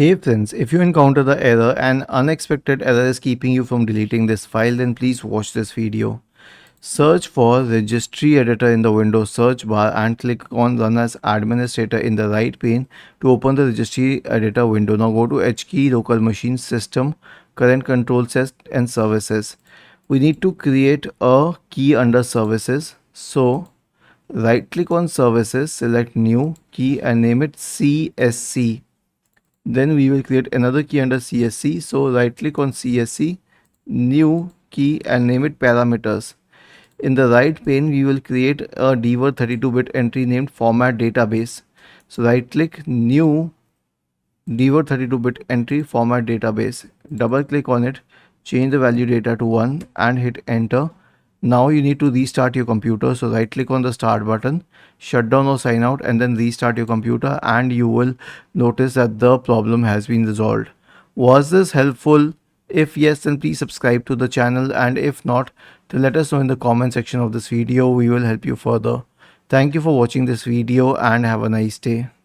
Hey friends, if you encounter the error and unexpected error is keeping you from deleting this file, then please watch this video. Search for registry editor in the Windows search bar and click on run as administrator in the right pane to open the registry editor window. Now go to H key, local machine, system, current control set and services. We need to create a key under services. So right click on services, select new key and name it CSC. Then we will create another key under CSC. So right click on CSC, new key and name it parameters. In the right pane, we will create a dword 32-bit entry named format database. So right click new dword 32-bit entry format database. Double click on it, change the value data to 1 and hit enter. Now you need to restart your computer. So right click on the start button, shut down or sign out and then restart your computer and you will notice that the problem has been resolved. Was this helpful? If yes, then please subscribe to the channel, and if not, then let us know in the comment section of this video. We will help you further. Thank you for watching this video and have a nice day.